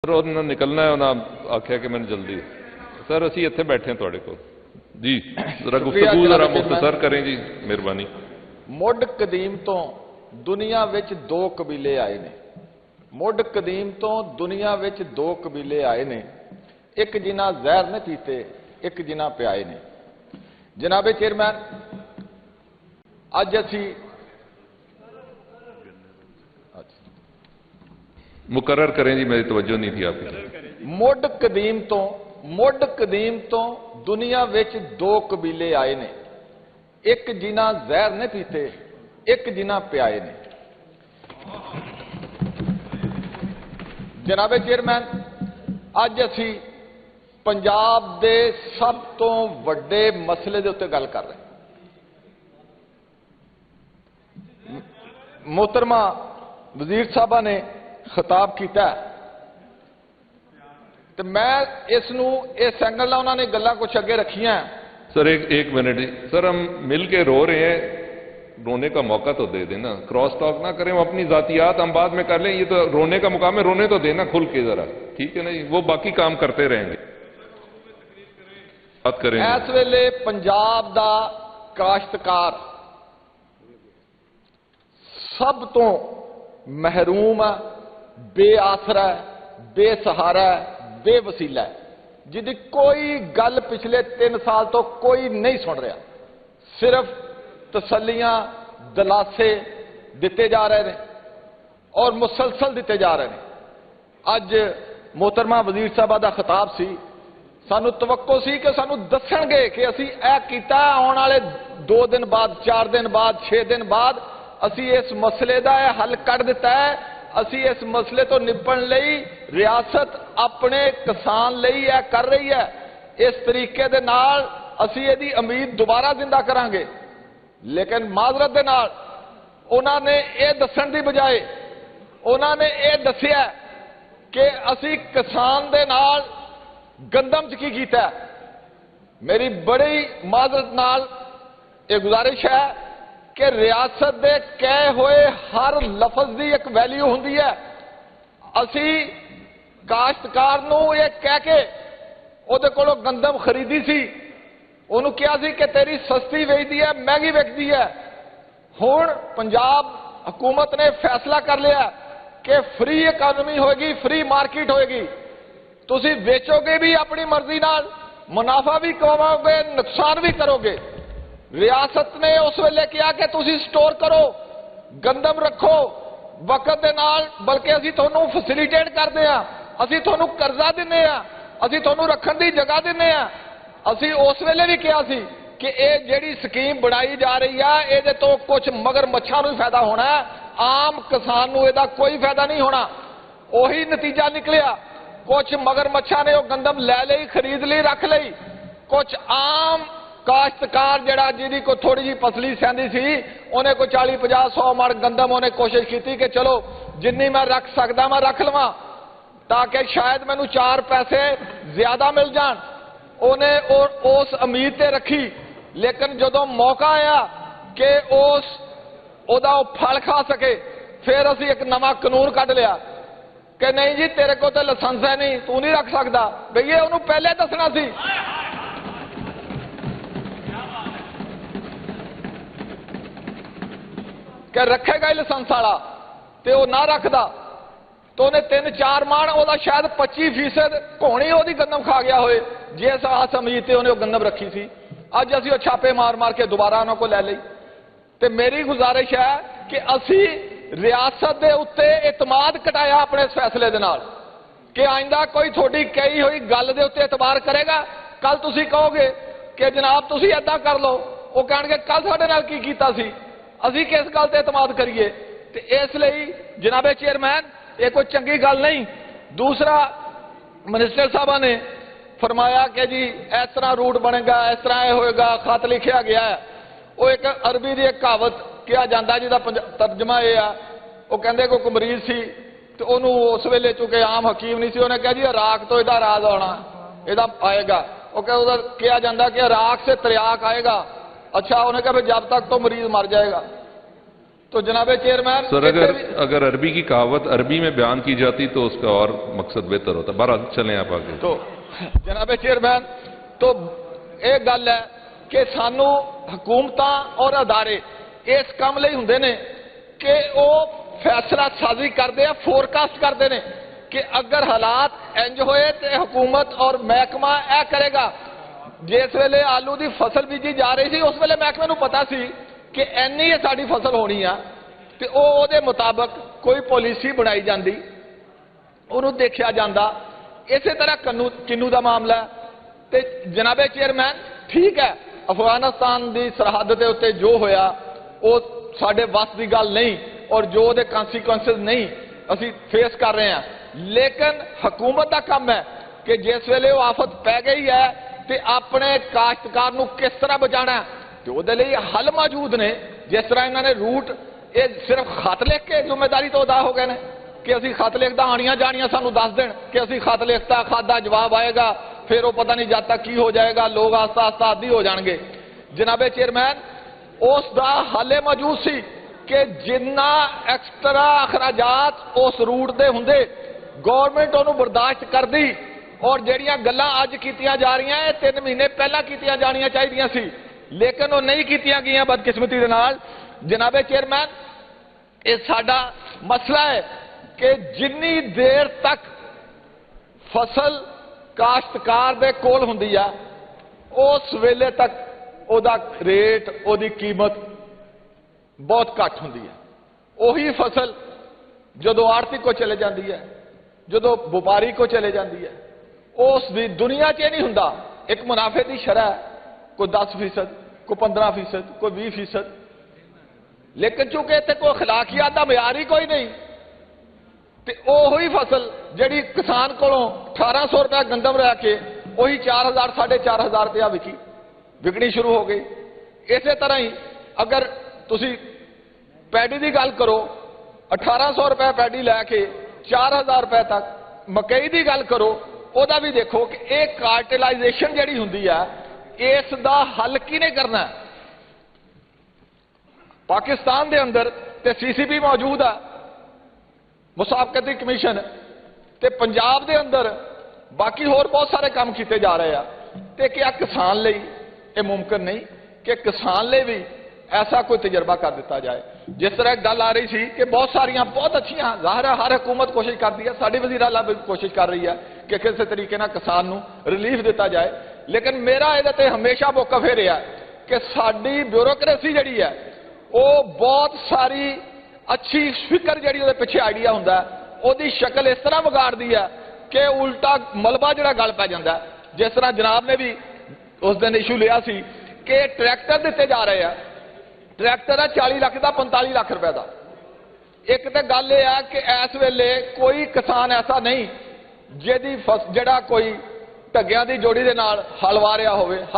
Sir ਉਹਨਾਂ ਨਿਕਲਣਾ ਹੈ, ਉਹਨਾਂ ਆਖਿਆ ਕਿ ਮੈਨੂੰ ਜਲਦੀ ਸਰ ਅਸੀਂ ਇੱਥੇ ਬੈਠੇ ਹਾਂ ਤੁਹਾਡੇ ਕੋਲ ਜੀ ਜ਼ਰਾ ਗੁਫ਼ਤਗੂ ਜ਼ਰਾ ਮੁਖਤਸਰ ਕरें जी ਮਿਹਰਬਾਨੀ। ਮੁੱਢ ਕਦੀਮ ਤੋਂ ਦੁਨੀਆ ਵਿੱਚ ਦੋ ਕਬੀਲੇ ਆਏ ਨੇ। ਮੁੱਢ ਕਦੀਮ ਤੋਂ ਦੁਨੀਆ ਵਿੱਚ ਦੋ ਕਬੀਲੇ ਆਏ ਨੇ, ਇੱਕ ਜਿਨ੍ਹਾਂ ਜ਼ਹਿਰ ਨੇ ਪੀਤੇ, ਇੱਕ ਜਿਨ੍ਹਾਂ ਪਿਆਏ ਨੇ। ਜਨਾਬੇ ਚੇਅਰਮੈਨ, ਅੱਜ ਅਸੀਂ मुकर्रर करें जी, मेरी तवज्जो नहीं थी आपकी। ਮੁੱਢ ਕਦੀਮ ਤੋਂ ਦੁਨੀਆ ਵਿੱਚ ਦੋ ਕਬੀਲੇ ਆਏ ਨੇ, ਇੱਕ ਜਿਨ੍ਹਾਂ ਜ਼ਹਿਰ ਨੇ ਪੀਤੇ, ਇੱਕ ਜਿਨ੍ਹਾਂ ਪਿਆਏ ਨੇ। ਜਨਾਬੇ ਚੇਅਰਮੈਨ, ਅੱਜ ਅਸੀਂ ਪੰਜਾਬ ਦੇ ਸਭ ਤੋਂ ਵੱਡੇ ਮਸਲੇ ਦੇ ਉੱਤੇ ਗੱਲ ਕਰ ਰਹੇ ਹਾਂ। ਮੁਹਤਰਮਾ ਵਜ਼ੀਰ ਸਾਹਿਬਾ ਨੇ खिताब किया तो मैं इस एंगल उन्होंने ने गल्लां कुछ अगे रखियां। सर एक मिनट जी सर, हम मिल के रो रहे हैं, रोने का मौका तो दे देना, क्रॉस टॉक ना करें, हम अपनी जातियात हम बाद में कर लें, ये तो रोने का मुकाम है, रोने तो देना खुल के जरा, ठीक है ना जी, वो बाकी काम करते रहेंगे। बात करें इस वेले पंजाब दा काश्तकार सब तो महरूम है, बेआसरा है, बेसहारा है, बेवसीला है, जिहदी कोई गल पिछले 3 साल तो कोई नहीं सुन रहा, सिर्फ तसल्लियां दलासे दिते जा रहे हैं और मुसलसल दिते जा रहे हैं। अज मोहतरमा वजीर साहबा दा खिताब सी, सानू तवक्को सी कि सानू दसणगे कि असी यह कीता, आने वाले 2 दिन बाद, 4 दिन बाद, 6 दिन बाद असी इस मसले का यह हल कढ़ दिता है। असी इस मसले तो निपटन लई रियासत अपने किसान लई यह कर रही है। इस तरीके दे नाल असी इहदी उम्मीद दोबारा जिंदा करांगे, लेकिन माजरत दे नाल उन्होंने ये दस्सण दी बजाए उन्होंने ये दस्सिया कि असी किसान दे नाल गंदम च की कीता है। मेरी बड़ी माजरत नाल ये गुजारिश है कि रियासत दे कहे हुए हर लफज की एक वैल्यू होंदी है। असी काश्तकार नूं ये कह के उहदे कोलों गंदम खरीदी सी, उहनूं कहा सी कि तेरी सस्ती वेचदी है, महंगी विकदी है। हुण पंजाब हुकूमत ने फैसला कर लिया कि फ्री इकानमी होएगी, फ्री मार्केट होएगी, तुसी बेचोगे भी अपनी मर्जी नाल, मुनाफा भी कमाओगे, नुकसान भी करोगे। रियासत ने उस वेले कहा कि तुसी स्टोर करो, गंदम रखो वक्त दे नाल, बल्कि असी तुहानूं फैसिलिटेट करदे हां, असी तुहानूं कर्जा दिंदे हां, असी तुहानूं रखण दी जगह दिंदे हां। असी उस वेले भी कहा सी कि ये जिहड़ी स्कीम बनाई जा रही है, इहदे तो कुछ मगरमच्छां नूं फायदा होना है, आम किसान नूं इहदा कोई फायदा नहीं होना। उही नतीजा निकलिया, कुछ मगरमच्छां ने वो गंदम लै लई, खरीद लई, रख लई। कुछ आम काश्तकार जड़ा जिहदी कोई थोड़ी जी पसली सैंदी सी, उन्हें कोई 40, 50, 100 मण गंदम उन्हें कोशिश की कि चलो जिन्नी मैं रख सकदा मैं रख लवां ताकि शायद मैनू 4 पैसे ज्यादा मिल जान। उन्हें उस उम्मीद ते रखी, लेकिन जदों मौका आया कि ओदा फल खा सके, फिर असी एक नवा कानून कढ लिया कि नहीं जी तेरे को तो लाइसेंस है नहीं, तू नहीं रख सकदा। भईए उन्होंने पहले दसना सी। कि रखेगा ही लाइसेंस वाला तो वह ना रखता तो उन्हें 3-4 मान वह शायद 25% घोनी वो गंदम खा गया होए, जिस आस उम्मीद से उन्हें गंदम रखी सी। अज असी छापे मार मार के दोबारा उन्होंने को लै ली। तो मेरी गुजारिश है कि असी रियासत के उत्ते एतमाद घटाया अपने इस फैसले के नाल कि आइंदा कोई थोड़ी कही हुई गल के उत्ते एतबार करेगा। कल तुसी कहोगे कि जनाब तुसी ऐदा कर लो, वो कहेंगे कल साडे नाल की कीता सी, असी किस गल ते एतमाद करिए। तो इसलिए जनाबे चेयरमैन ये कोई चंगी गल नहीं। दूसरा, मिनिस्टर साहब ने फरमाया कि जी इस तरह रूट बनेगा, इस तरह यह होएगा, खत लिखा गया है। वो एक अरबी की एक कहावत कहा जाता जिसका तर्जमा यह है, वो कहते कोई मरीज सी तो उन्होंने उस वेले चूंकि आम हकीम नहीं सी, उन्हें कहा जी इराक तो यदा राज आना, यदा आएगा। वो कहा जाता कि इराक से त्रियाक आएगा। अच्छा, उन्हें कहा जब तक तो मरीज मर जाएगा। तो जनाब चेयरमैन सर अगर अरबी की कहावत अरबी में बयान की जाती तो उसका और मकसद बेहतर होता। बहरहाल चलें आप आगे। तो जनाब चेयरमैन तो एक गल है कि सानू हुकूमतां और अदारे इस काम लई हुंदे ने कि वो फैसला साजी करते हैं, फोरकास्ट करते हैं कि अगर हालात इंज होए तो हुकूमत और महकमा यह करेगा। जिस वेले आलू की फसल बीजी जा रही थी उस वेले महकमे नूं पता सी कि इन्नी साडी फसल होनी आ ते ओहदे मुताबक कोई पॉलिसी बनाई जाती, उन्होंने देखा जाता। इस तरह किन्नू का मामला है। तो जनाबे चेयरमैन ठीक है, अफगानिस्तान की सरहद के उत्ते जो होया वो साडे वस की गल नहीं और जो उहदे कॉन्सीक्वेंसिस नहीं असी फेस कर रहे हैं, लेकिन हुकूमत का काम है कि जिस वेले वो आफत पै गई है तो अपने काश्तकार नूं किस तरह बचाना है, तो उहदे लई हल मौजूद ने। जिस तरह इन्होंने रूट ये सिर्फ खत लिख के जिम्मेदारी तो अदा हो गए हैं कि असी खत लिखता आनिया जानिया सानू दस दें कि असी खत लिखता, खादा जवाब आएगा, फिर वो पता नहीं जब तक की हो जाएगा, लोग आस्ता आस्ता आदि हो जाएंगे। जनाबे चेयरमैन उसका हल मौजूद सी कि जिन्ना एक्सट्रा अखराजात उस रूट दे हुंदे गवर्नमेंट उन्होंने बर्दाश्त कर दी और ਜਿਹੜੀਆਂ ਗੱਲਾਂ ਅੱਜ ਕੀਤੀਆਂ ਜਾ ਰਹੀਆਂ ਇਹ 3 ਮਹੀਨੇ ਪਹਿਲਾਂ ਕੀਤੀਆਂ ਜਾਣੀਆਂ ਚਾਹੀਦੀਆਂ ਸੀ, लेकिन वो नहीं कीतियां गईयां बदकिस्मती दे नाल। जनाबे चेयरमैन ये साडा मसला है कि जिन्नी देर तक फसल काश्तकार दे कोल हुंदी आ उस वेले तक ओदा रेट ओदी कीमत बहुत घट हुंदी है। उही फसल जदों आड़ती को चले जाती है, जदों व्यापारी को चले जाती है, उस दी दुनिया च नहीं हुंदा। एक मुनाफे की शरह कोई 10%, कोई 15%, कोई 20%, लेकिन चूंकि इतने कोई अखलाकियात का मियार ही कोई नहीं तो वही फसल जी किसान को 1800 रुपया गंदम रह के वही 4000 4,500 रुपया विकनी शुरू हो गई। इस तरह ही अगर तुसी पैडी की गल करो 1800 रुपया पैडी लैके 4000 रुपए तक, मकई की गल करो वह भी देखो कि एक कार्टिलाइजेशन जी होंगी है इसका हल किने करना है। पाकिस्तान के अंदर ते CCP मौजूद है, मुसाफकती कमीशन, ते पंजाब के अंदर बाकी होर बहुत सारे काम किए जा रहे हैं। तो क्या किसान लई ये मुमकिन नहीं कि किसान ले भी ऐसा कोई तजर्बा कर दिता जाए। जिस तरह गल आ रही थी कि बहुत सारिया बहुत अच्छियां जाहिर है हर हुकूमत कोशिश करती है, साड़ी वज़ीर आला भी कोशिश कर रही है कि किसी तरीके ना किसान नूं रिलीफ दिता जाए, लेकिन मेरा ये हमेशा मौका फिर रहा कि साडी ब्यूरोक्रेसी जी है वो बहुत सारी अच्छी फिक्र जी पिछे आइडिया होंदा है शक्ल इस तरह बिगाड़ दी है कि उल्टा मलबा जो गल पै जाता है। जिस तरह जनाब ने भी उस दिन इशू लिया सी कि ट्रैक्टर दिते जा रहे हैं, ट्रैक्टर है 40 लाख का 45 लाख रुपए का। एक तो गल यह है कि इस वेले कोई किसान ऐसा नहीं जिहदी जड़ा कोई ढग्गियां दी जोड़ी दे नाल हल वाह रहा होवे।